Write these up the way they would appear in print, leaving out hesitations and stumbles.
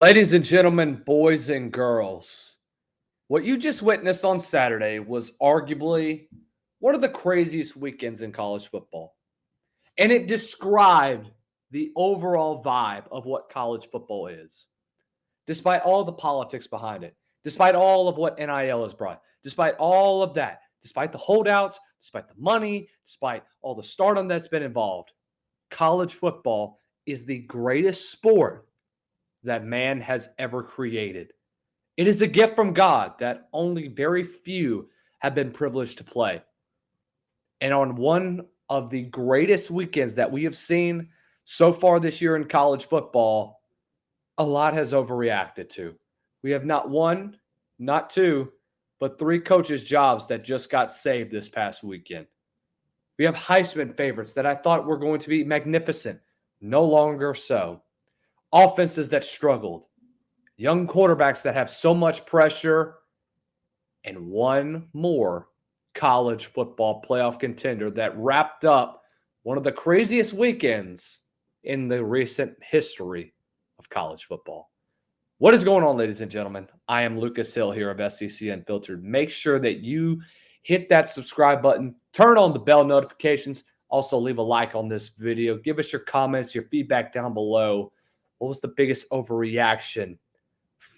Ladies and gentlemen, boys and girls, what you just witnessed on Saturday was arguably one of the craziest weekends in college football. And it described the overall vibe of what college football is. Despite all the politics behind it, despite all of what NIL has brought, despite all of that, despite the holdouts, despite the money, despite all the stardom that's been involved, college football is the greatest sport that man has ever created. It is a gift from God that only very few have been privileged to play. And on one of the greatest weekends that we have seen so far this year in college football, a lot has overreacted to. We have not one, not two, but three coaches' jobs that just got saved this past weekend. We have Heisman favorites that I thought were going to be magnificent. No longer so. Offenses that struggled, young quarterbacks that have so much pressure, and one more college football playoff contender that wrapped up one of the craziest weekends in the recent history of college football. What is going on, ladies and gentlemen? I am Lucas Hill here of SEC Unfiltered. Make sure that you hit that subscribe button, turn on the bell notifications, also leave a like on this video. Give us your comments, your feedback down below. What was the biggest overreaction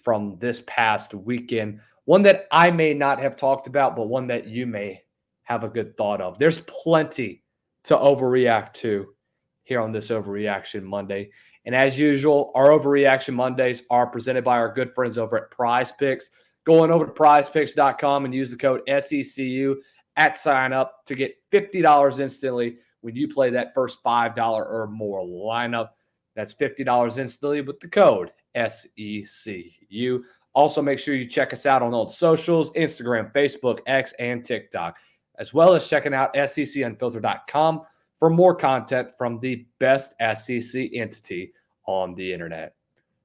from this past weekend? One that I may not have talked about, but one that you may have a good thought of. There's plenty to overreact to here on this Overreaction Monday. And as usual, our Overreaction Mondays are presented by our good friends over at Prize Picks. Go on over to prizepicks.com and use the code SECU at sign up to get $50 instantly when you play that first $5 or more lineup. That's $50 instantly with the code SECU. Also, make sure you check us out on all the socials, Instagram, Facebook, X, and TikTok, as well as checking out secunfiltered.com for more content from the best SEC entity on the internet.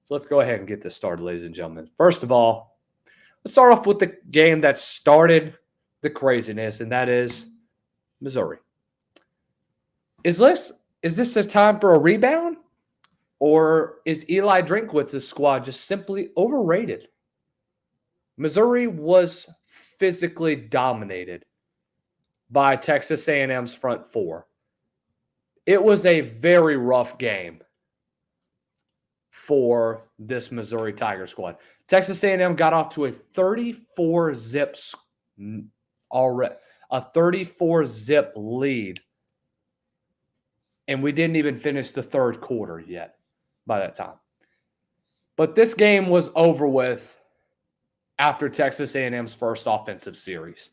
So let's go ahead and get this started, ladies and gentlemen. First of all, let's start off with the game that started the craziness, and that is Missouri. Is this a time for a rebound? Or is Eli Drinkwitz's squad just simply overrated? Missouri was physically dominated by Texas A&M's front four. It was a very rough game for this Missouri Tiger squad. Texas A&M got off to a 34-zip lead, and we didn't even finish the third quarter yet by that time. But this game was over with after Texas A&M's first offensive series.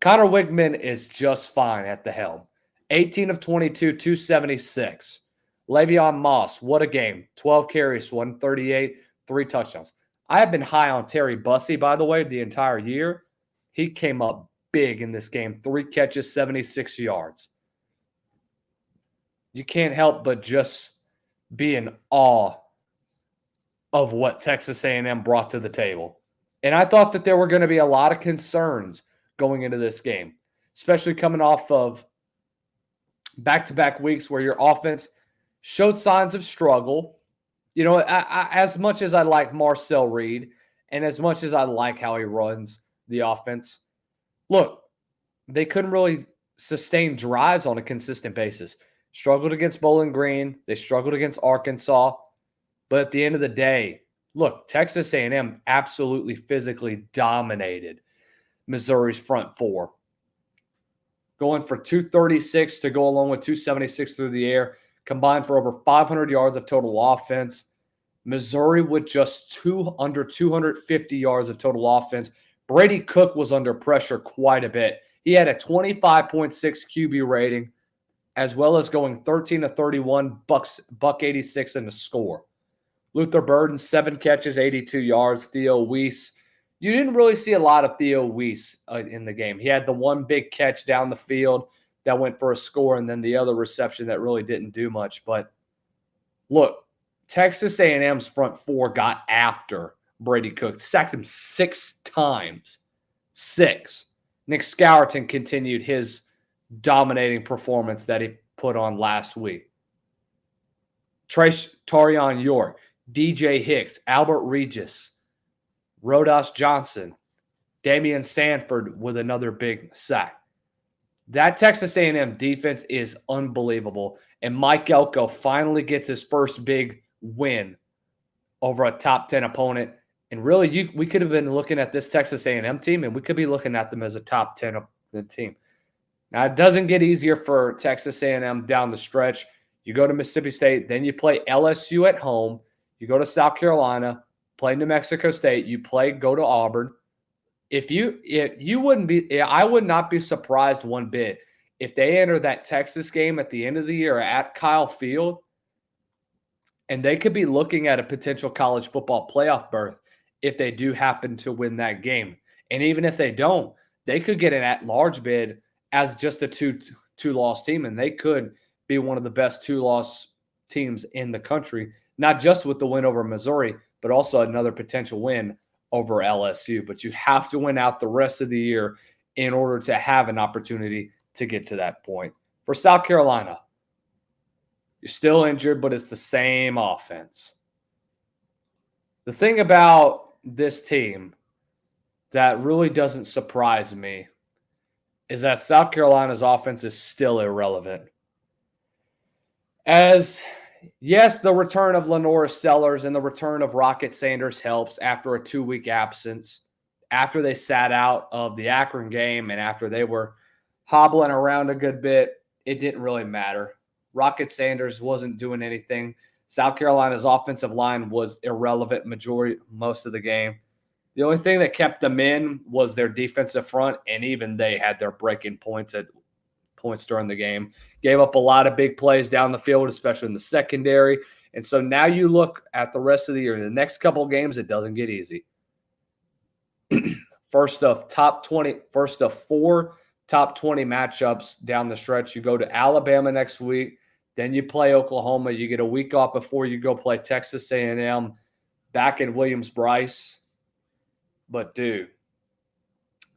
Connor Wigman is just fine at the helm. 18 of 22, 276. Le'Veon Moss, what a game. 12 carries, 138, 3 touchdowns. I have been high on Terry Bussey, by the way, the entire year. He came up big in this game. 3 catches, 76 yards. You can't help but just be in awe of what Texas A&M brought to the table. And I thought that there were going to be a lot of concerns going into this game, especially coming off of back-to-back weeks where your offense showed signs of struggle. You know, as much as I like Marcel Reed and as much as I like how he runs the offense, look, they couldn't really sustain drives on a consistent basis. Struggled against Bowling Green. They struggled against Arkansas. But at the end of the day, look, Texas A&M absolutely physically dominated Missouri's front four. Going for 236 to go along with 276 through the air, combined for over 500 yards of total offense. Missouri with just under 250 yards of total offense. Brady Cook was under pressure quite a bit. He had a 25.6 QB rating, as well as going 13 to 31, buck 86 in the score. Luther Burden, 7 catches, 82 yards. Theo Weiss, you didn't really see a lot of Theo Weiss in the game. He had the one big catch down the field that went for a score, and then the other reception that really didn't do much. But look, Texas A&M's front four got after Brady Cook, sacked him 6 times. 6. Nick Scourton continued his dominating performance that he put on last week. Tarion York DJ Hicks, Albert Regis, Rodas Johnson, Damian Sanford with another big sack. That Texas A&M defense is unbelievable. And Mike Elko finally gets his first big win over a top 10 opponent. And really, we could have been looking at this Texas A&M team, and we could be looking at them as a top 10 team. Now, it doesn't get easier for Texas A&M down the stretch. You go to Mississippi State, then you play LSU at home. You go to South Carolina, play New Mexico State. You go to Auburn. I would not be surprised one bit if they enter that Texas game at the end of the year at Kyle Field, and they could be looking at a potential college football playoff berth if they do happen to win that game. And even if they don't, they could get an at-large bid as just a two-loss team, and they could be one of the best two-loss teams in the country, not just with the win over Missouri, but also another potential win over LSU. But you have to win out the rest of the year in order to have an opportunity to get to that point. For South Carolina, you're still injured, but it's the same offense. The thing about this team that really doesn't surprise me is that South Carolina's offense is still irrelevant. Yes, the return of Lenora Sellers and the return of Rocket Sanders helps after a 2-week absence, after they sat out of the Akron game and after they were hobbling around a good bit. It didn't really matter. Rocket Sanders wasn't doing anything. South Carolina's offensive line was irrelevant most of the game. The only thing that kept them in was their defensive front, and even they had their breaking points during the game. Gave up a lot of big plays down the field, especially in the secondary. And so now you look at the rest of the year. The next couple of games, it doesn't get easy. First of 4 top 20 matchups down the stretch. You go to Alabama next week. Then you play Oklahoma. You get a week off before you go play Texas A&M back in Williams-Brice. But, dude,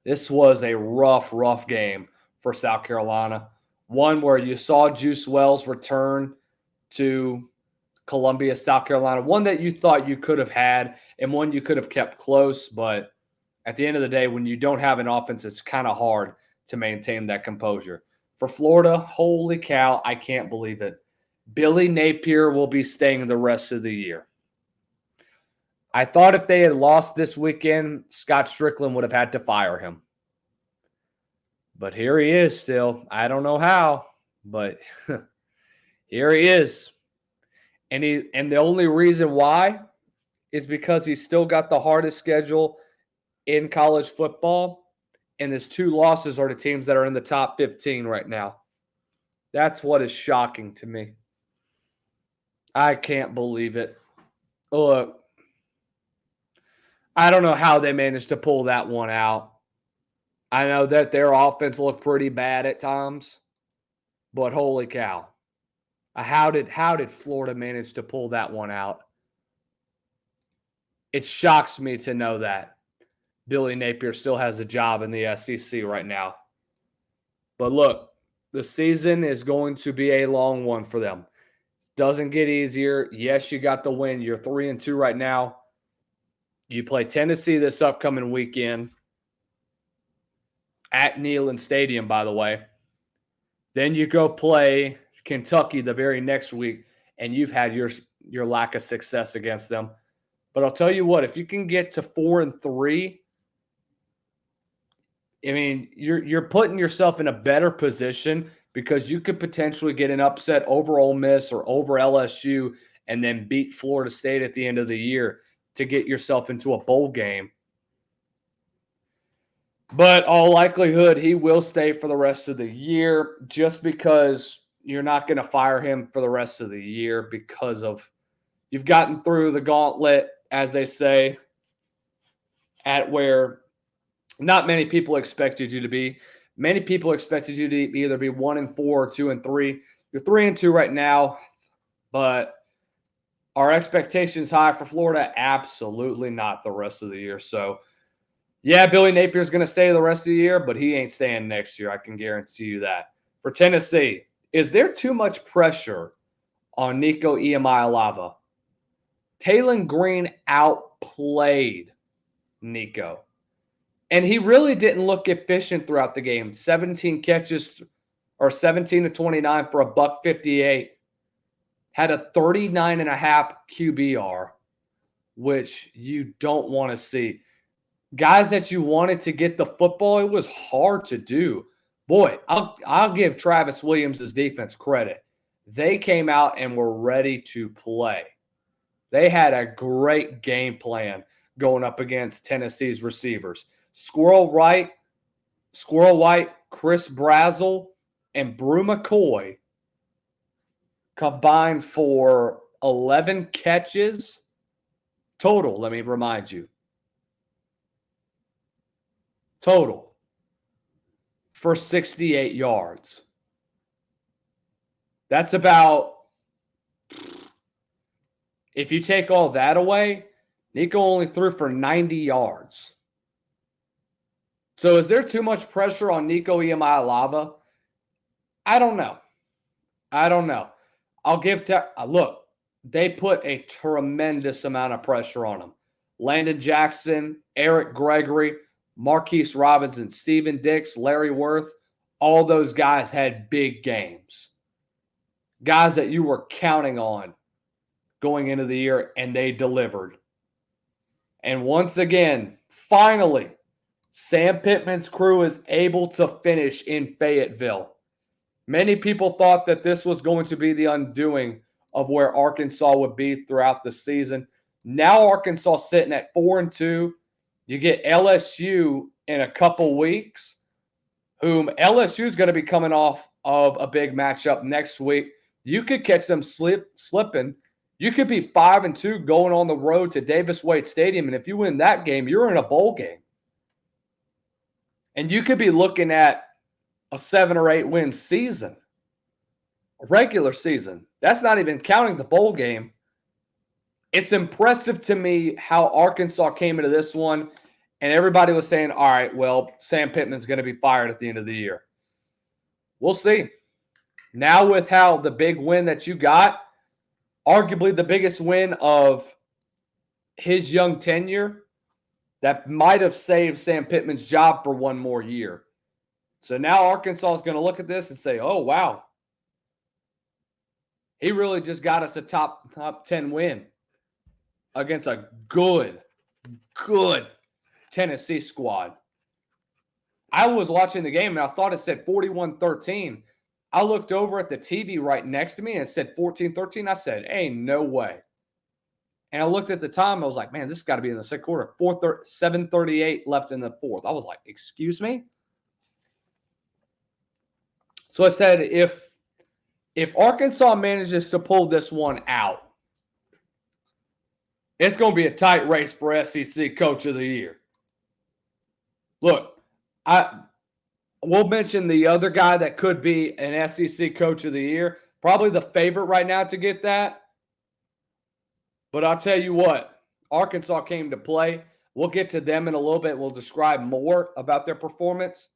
this was a rough game for South Carolina. One where you saw Juice Wells return to Columbia, South Carolina. One that you thought you could have had and one you could have kept close. But at the end of the day, when you don't have an offense, it's kind of hard to maintain that composure. For Florida, holy cow, I can't believe it. Billy Napier will be staying the rest of the year. I thought if they had lost this weekend, Scott Strickland would have had to fire him. But here he is still. I don't know how, but here he is. And the only reason why is because he's still got the hardest schedule in college football. And his 2 losses are to teams that are in the top 15 right now. That's what is shocking to me. I can't believe it. Look, I don't know how they managed to pull that one out. I know that their offense looked pretty bad at times, but holy cow. How did Florida manage to pull that one out? It shocks me to know that Billy Napier still has a job in the SEC right now. But look, the season is going to be a long one for them. Doesn't get easier. Yes, you got the win. You're 3-2 right now. You play Tennessee this upcoming weekend at Neyland Stadium, by the way. Then you go play Kentucky the very next week, and you've had your lack of success against them. But I'll tell you what, if you can get to 4-3, I mean, you're putting yourself in a better position because you could potentially get an upset over Ole Miss or over LSU and then beat Florida State at the end of the year to get yourself into a bowl game. But all likelihood, he will stay for the rest of the year just because you're not going to fire him for the rest of the year because of you've gotten through the gauntlet, as they say, at where not many people expected you to be. Many people expected you to either be 1-4 or 2-3. You're 3-2 right now, but are expectations high for Florida? Absolutely not the rest of the year. So, yeah, Billy Napier's going to stay the rest of the year, but he ain't staying next year. I can guarantee you that. For Tennessee, is there too much pressure on Nico Iamaleava? Taylon Green outplayed Nico. And he really didn't look efficient throughout the game. 17 catches or 17 to 29 for a $158. Had a 39.5 QBR, which you don't want to see. Guys that you wanted to get the football, it was hard to do. Boy, I'll give Travis Williams' defense credit. They came out and were ready to play. They had a great game plan going up against Tennessee's receivers. Squirrel White, Chris Brazzell, and Brew McCoy combined for 11 catches total, let me remind you. Total for 68 yards. That's about, if you take all that away, Nico only threw for 90 yards. So is there too much pressure on Nico Iamaleava? I don't know. I'll give look, they put a tremendous amount of pressure on him. Landon Jackson, Eric Gregory, Marquise Robinson, Steven Dix, Larry Worth, all those guys had big games. Guys that you were counting on going into the year, and they delivered. And once again, finally, Sam Pittman's crew is able to finish in Fayetteville. Many people thought that this was going to be the undoing of where Arkansas would be throughout the season. Now Arkansas sitting at 4-2. You get LSU in a couple weeks, whom LSU is going to be coming off of a big matchup next week. You could catch them slipping. You could be 5-2 going on the road to Davis Wade Stadium, and if you win that game, you're in a bowl game. And you could be looking at a 7 or 8 win season, a regular season. That's not even counting the bowl game. It's impressive to me how Arkansas came into this one, and everybody was saying, all right, well, Sam Pittman's going to be fired at the end of the year. We'll see. Now with how the big win that you got, arguably the biggest win of his young tenure, that might have saved Sam Pittman's job for one more year. So now Arkansas is going to look at this and say, oh, wow. He really just got us a top 10 win against a good Tennessee squad. I was watching the game, and I thought it said 41-13. I looked over at the TV right next to me, and it said 14-13. I said, ain't no way. And I looked at the time. I was like, man, this has got to be in the second quarter. 7:38 left in the fourth. I was like, excuse me? So I said, if Arkansas manages to pull this one out, it's going to be a tight race for SEC Coach of the Year. Look, we'll mention the other guy that could be an SEC Coach of the Year. Probably the favorite right now to get that. But I'll tell you what, Arkansas came to play. We'll get to them in a little bit. We'll describe more about their performance.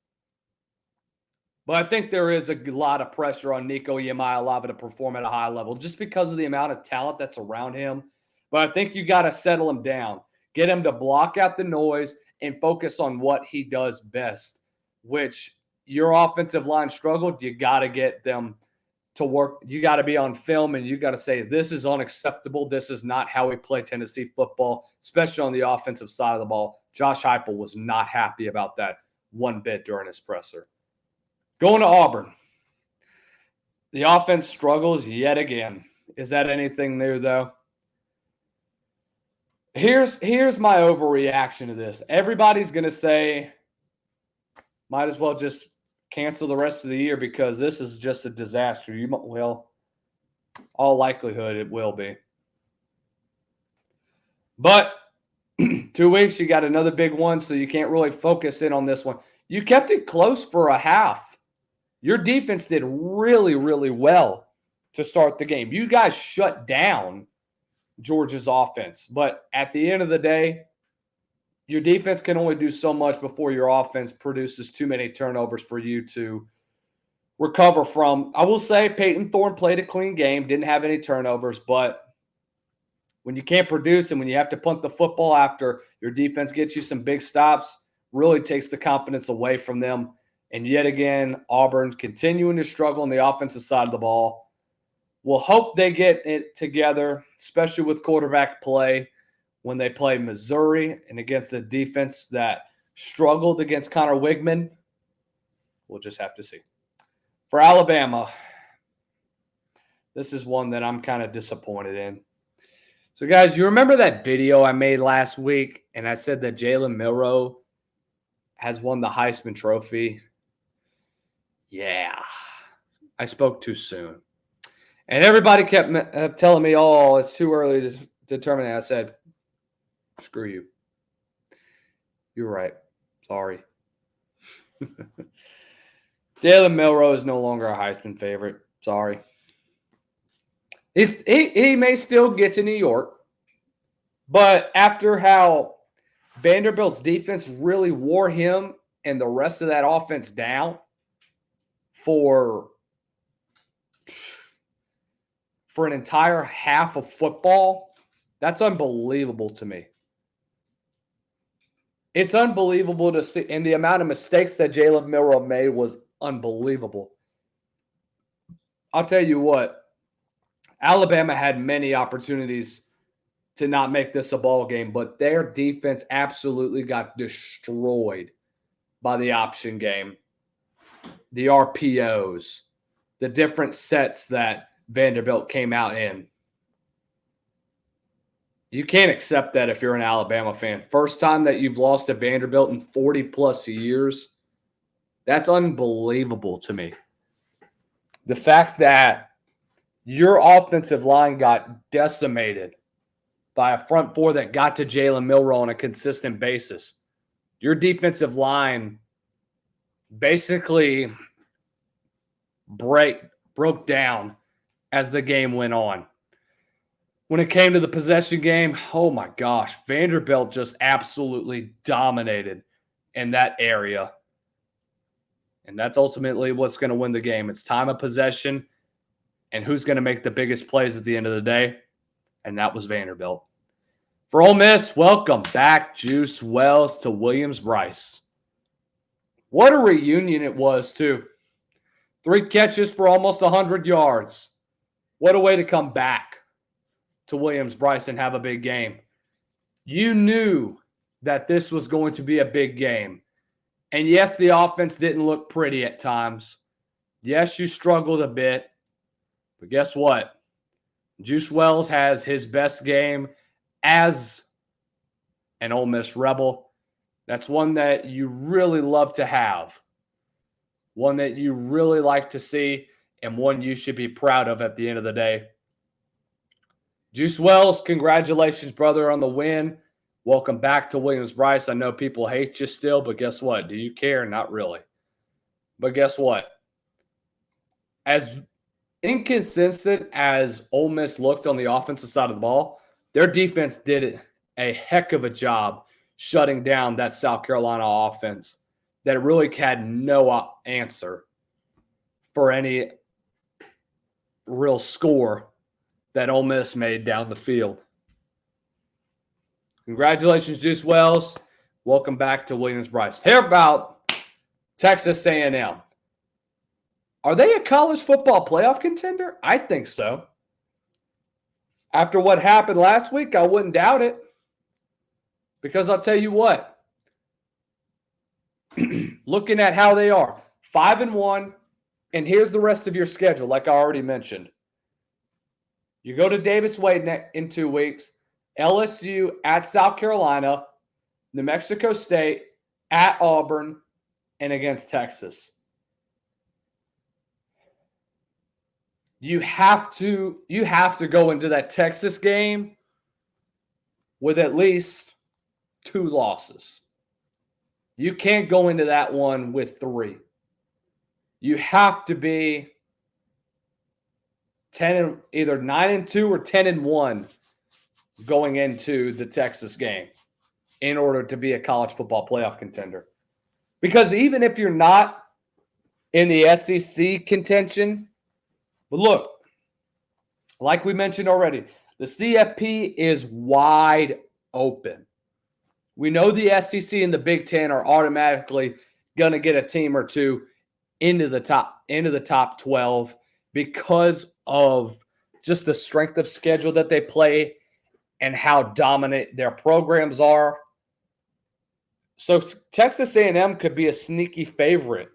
But I think there is a lot of pressure on Nico Iamaleava to perform at a high level just because of the amount of talent that's around him. But I think you got to settle him down, get him to block out the noise and focus on what he does best, which your offensive line struggled. You got to get them to work. You got to be on film, and you got to say, this is unacceptable. This is not how we play Tennessee football, especially on the offensive side of the ball. Josh Heupel was not happy about that one bit during his presser. Going to Auburn. The offense struggles yet again. Is that anything new, though? Here's my overreaction to this. Everybody's going to say, might as well just cancel the rest of the year because this is just a disaster. Well, all likelihood it will be. But 2 weeks, you got another big one, so you can't really focus in on this one. You kept it close for a half. Your defense did really, really well to start the game. You guys shut down Georgia's offense. But at the end of the day, your defense can only do so much before your offense produces too many turnovers for you to recover from. I will say Peyton Thorne played a clean game, didn't have any turnovers, but when you can't produce and when you have to punt the football after your defense gets you some big stops, really takes the confidence away from them. And yet again, Auburn continuing to struggle on the offensive side of the ball. We'll hope they get it together, especially with quarterback play when they play Missouri and against the defense that struggled against Connor Wigman. We'll just have to see. For Alabama, this is one that I'm kind of disappointed in. So, guys, you remember that video I made last week, and I said that Jalen Milroe has won the Heisman Trophy? Yeah, I spoke too soon. And everybody kept telling me, oh, it's too early to determine that. I said, screw you. You're right. Sorry. Jalen Milroe is no longer a Heisman favorite. Sorry. He may still get to New York, but after how Vanderbilt's defense really wore him and the rest of that offense down for an entire half of football, that's unbelievable to me. It's unbelievable to see, and the amount of mistakes that Jalen Milroe made was unbelievable. I'll tell you what, Alabama had many opportunities to not make this a ball game, but their defense absolutely got destroyed by the option game, the RPOs, the different sets that Vanderbilt came out in. You can't accept that if you're an Alabama fan. First time that you've lost to Vanderbilt in 40-plus years, that's unbelievable to me. The fact that your offensive line got decimated by a front four that got to Jalen Milroe on a consistent basis. Your defensive line basically broke down as the game went on. When it came to the possession game, oh my gosh, Vanderbilt just absolutely dominated in that area. And that's ultimately what's going to win the game. It's time of possession and who's going to make the biggest plays at the end of the day. And that was Vanderbilt. For Ole Miss, welcome back, Juice Wells to Williams-Brice. What a reunion it was, too. 3 catches for almost 100 yards. What a way to come back to Williams-Brice and have a big game. You knew that this was going to be a big game. And yes, the offense didn't look pretty at times. Yes, you struggled a bit. But guess what? Juice Wells has his best game as an Ole Miss Rebel. That's one that you really love to have. One that you really like to see, and one you should be proud of at the end of the day. Juice Wells, congratulations, brother, on the win. Welcome back to Williams-Brice. I know people hate you still, but guess what? Do you care? Not really. But guess what? As inconsistent as Ole Miss looked on the offensive side of the ball, their defense did a heck of a job shutting down that South Carolina offense that really had no answer for any real score that Ole Miss made down the field. Congratulations, Juice Wells. Welcome back to Williams-Brice. Hear about Texas A&M. Are they a college football playoff contender? I think so. After what happened last week, I wouldn't doubt it. Because I'll tell you what. Looking at how they are, 5-1, and here's the rest of your schedule, like I already mentioned. You go to Davis Wade in 2 weeks, LSU at South Carolina, New Mexico State, at Auburn, and against Texas. You have to go into that Texas game with at least 2 losses. You can't go into that one with 3. You have to be either 9-2 or 10-1 going into the Texas game in order to be a college football playoff contender. Because even if you're not in the SEC contention, but look, like we mentioned already, The CFP is wide open. We know the SEC and the Big Ten are automatically going to get a team or two into the top 12 because of just the strength of schedule that they play and how dominant their programs are. So Texas A&M could be a sneaky favorite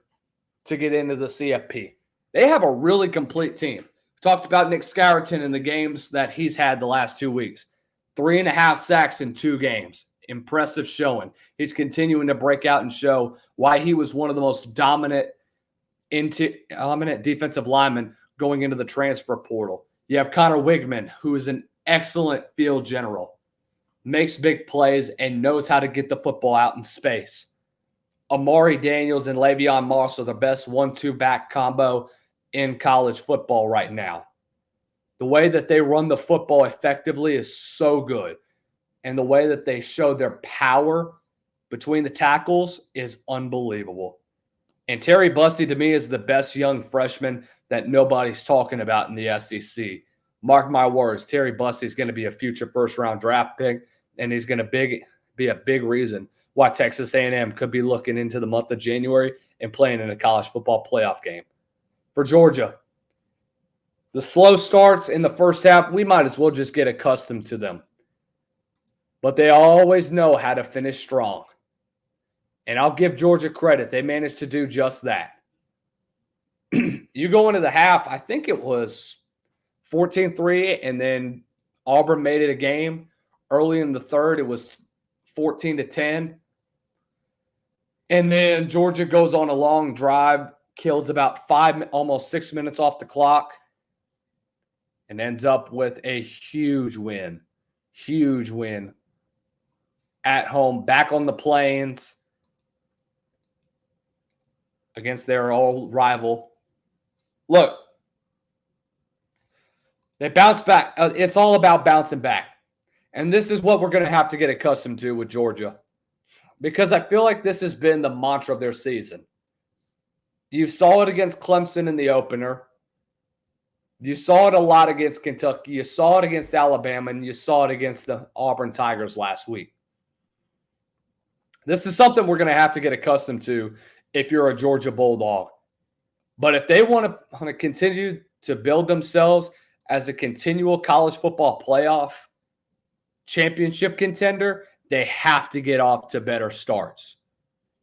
to get into the CFP. They have a really complete team. We talked about Nick Scarrington in the games that he's had the last 2 weeks. 3.5 sacks in 2 games. Impressive showing. He's continuing to break out and show why he was one of the most dominant defensive linemen going into the transfer portal. You have Connor Wigman, who is an excellent field general, makes big plays, and knows how to get the football out in space. Amari Daniels and Le'Veon Moss are the best 1-2 back combo in college football right now. The way that they run the football effectively is so good. And the way that they show their power between the tackles is unbelievable. And Terry Bussey, to me, is the best young freshman that nobody's talking about in the SEC. Mark my words, Terry Bussey is going to be a future first-round draft pick, and he's going to be a big reason why Texas A&M could be looking into the month of January and playing in a college football playoff game. For Georgia, the slow starts in the first half, we might as well just get accustomed to them. But they always know how to finish strong. And I'll give Georgia credit. They managed to do just that. You go into the half, I think it was 14-3, and then Auburn made it a game. Early in the third, it was 14-10. And then Georgia goes on a long drive, kills about almost 6 minutes off the clock, and ends up with a huge win. Huge win. At home, back on the Plains against their old rival. Look, they bounce back. It's all about bouncing back. And this is what we're going to have to get accustomed to with Georgia, because I feel like this has been the mantra of their season. You saw it against Clemson in the opener. You saw it a lot against Kentucky. You saw it against Alabama, and you saw it against the Auburn Tigers last week. This is something we're going to have to get accustomed to if you're a Georgia Bulldog. But if they want to continue to build themselves as a continual college football playoff championship contender, they have to get off to better starts.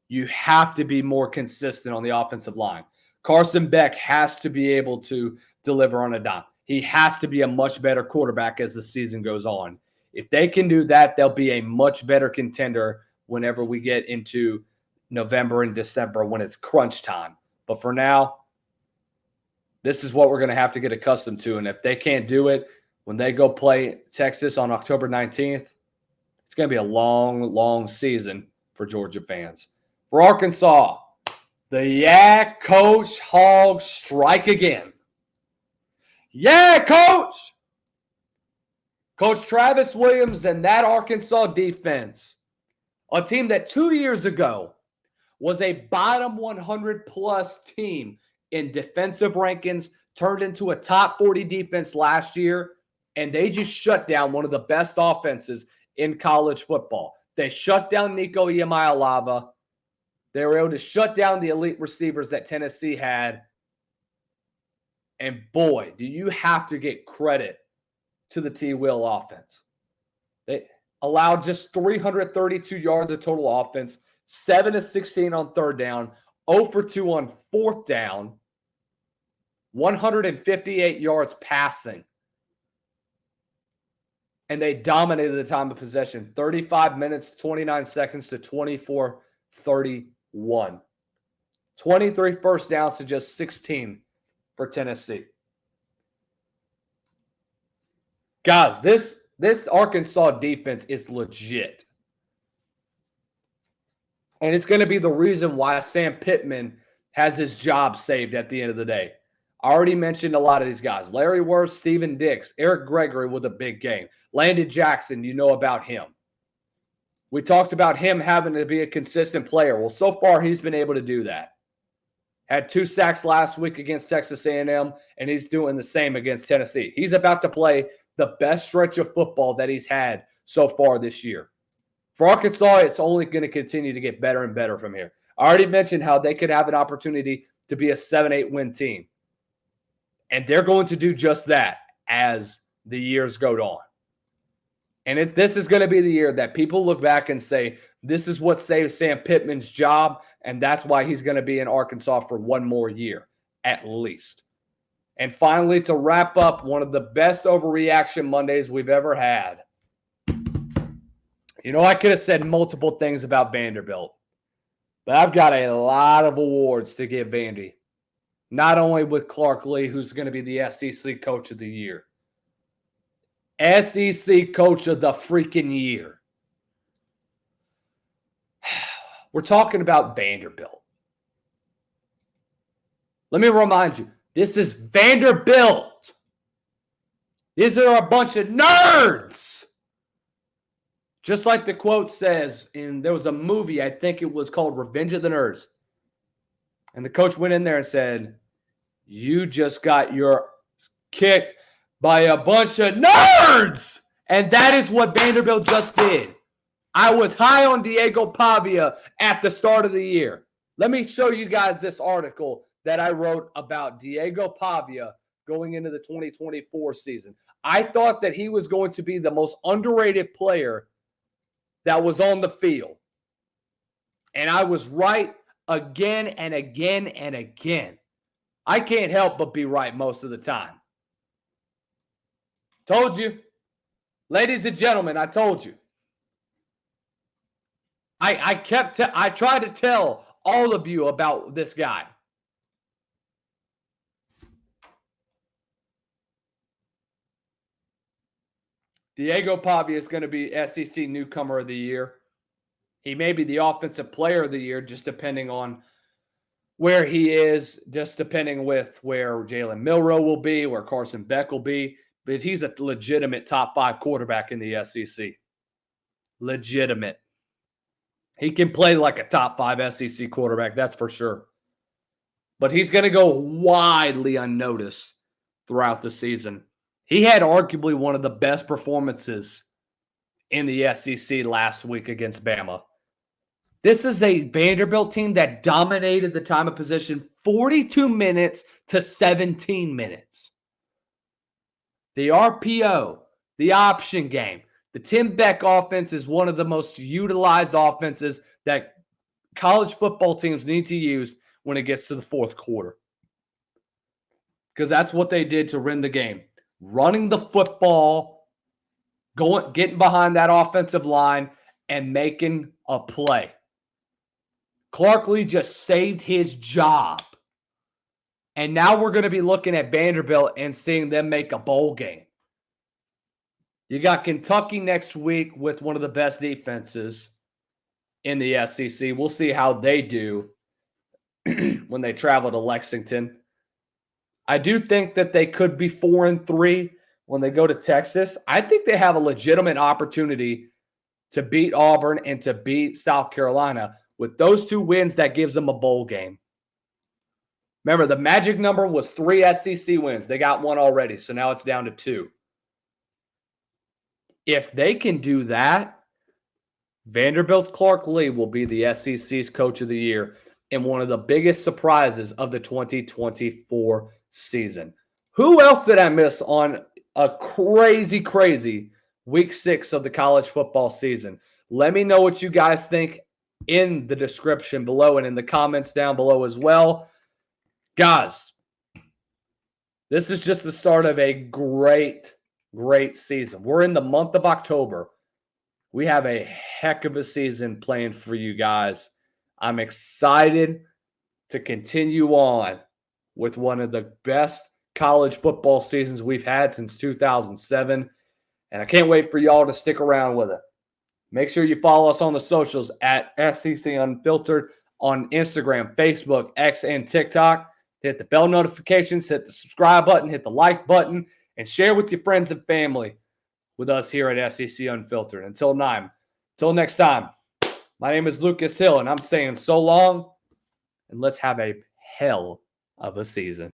You have to be more consistent on the offensive line. Carson Beck has to be able to deliver on a dime. He has to be a much better quarterback as the season goes on. If they can do that, they'll be a much better contender whenever we get into November and December when it's crunch time. But for now, this is what we're going to have to get accustomed to. And if they can't do it when they go play Texas on October 19th, it's going to be a long, long season for Georgia fans. For Arkansas, the Yeah Coach Hogs strike again. Yeah, Coach! Coach Travis Williams and that Arkansas defense, a team that 2 years ago was a bottom 100-plus team in defensive rankings, turned into a top 40 defense last year, and they just shut down one of the best offenses in college football. They shut down Nico Iamaleava. They were able to shut down the elite receivers that Tennessee had. And boy, do you have to get credit to the T-Will offense. They allowed just 332 yards of total offense, 7 of 16 on third down, 0 for 2 on fourth down, 158 yards passing. And they dominated the time of possession, 35 minutes, 29 seconds to 24-31. 23 first downs to just 16 for Tennessee. Guys, this Arkansas defense is legit. And it's going to be the reason why Sam Pittman has his job saved at the end of the day. I already mentioned a lot of these guys. Larry Wirth, Steven Dix, Eric Gregory with a big game. Landon Jackson, you know about him. We talked about him having to be a consistent player. Well, so far he's been able to do that. Had 2 sacks last week against Texas A&M, and he's doing the same against Tennessee. He's about to play the best stretch of football that he's had so far this year. For Arkansas, it's only going to continue to get better and better from here. I already mentioned how they could have an opportunity to be a 7-8 win team. And they're going to do just that as the years go on. And this is going to be the year that people look back and say, this is what saved Sam Pittman's job, and that's why he's going to be in Arkansas for one more year, at least. And finally, to wrap up, one of the best overreaction Mondays we've ever had. You know, I could have said multiple things about Vanderbilt, but I've got a lot of awards to give Vandy. Not only with Clark Lee, who's going to be the SEC Coach of the Year. SEC Coach of the freaking Year. We're talking about Vanderbilt. Let me remind you, this is Vanderbilt. These are a bunch of nerds. Just like the quote says, there was a movie, I think it was called Revenge of the Nerds. And the coach went in there and said, you just got your kicked by a bunch of nerds. And that is what Vanderbilt just did. I was high on Diego Pavia at the start of the year. Let me show you guys this article that I wrote about Diego Pavia going into the 2024 season. I thought that he was going to be the most underrated player that was on the field. And I was right again and again and again. I can't help but be right most of the time. Told you. Ladies and gentlemen, I told you. I tried to tell all of you about this guy. Diego Pavia is going to be SEC Newcomer of the Year. He may be the Offensive Player of the Year, just depending on where he is, just depending with where Jalen Milroe will be, where Carson Beck will be. But he's a legitimate top 5 quarterback in the SEC. Legitimate. He can play like a top 5 SEC quarterback, that's for sure. But he's going to go widely unnoticed throughout the season. He had arguably one of the best performances in the SEC last week against Bama. This is a Vanderbilt team that dominated the time of possession 42 minutes to 17 minutes. The RPO, the option game, the Tim Beck offense is one of the most utilized offenses that college football teams need to use when it gets to the fourth quarter. Because that's what they did to win the game. Running the football, getting behind that offensive line, and making a play. Clark Lee just saved his job. And now we're going to be looking at Vanderbilt and seeing them make a bowl game. You got Kentucky next week with one of the best defenses in the SEC. We'll see how they do when they travel to Lexington. I do think that they could be 4-3 when they go to Texas. I think they have a legitimate opportunity to beat Auburn and to beat South Carolina. With those 2 wins, that gives them a bowl game. Remember, the magic number was 3 SEC wins. They got 1 already, so now it's down to 2. If they can do that, Vanderbilt's Clark Lee will be the SEC's Coach of the Year and one of the biggest surprises of the 2024 season. Who else did I miss on a crazy, crazy week 6 of the college football season? Let me know what you guys think in the description below and in the comments down below as well. Guys, this is just the start of a great, great season. We're in the month of October. We have a heck of a season planned for you guys. I'm excited to continue on with one of the best college football seasons we've had since 2007. And I can't wait for y'all to stick around with it. Make sure you follow us on the socials at SEC Unfiltered on Instagram, Facebook, X, and TikTok. Hit the bell notifications, hit the subscribe button, hit the like button, and share with your friends and family with us here at SEC Unfiltered. Until next time, my name is Lucas Hill, and I'm saying so long, and let's have a hell of a season.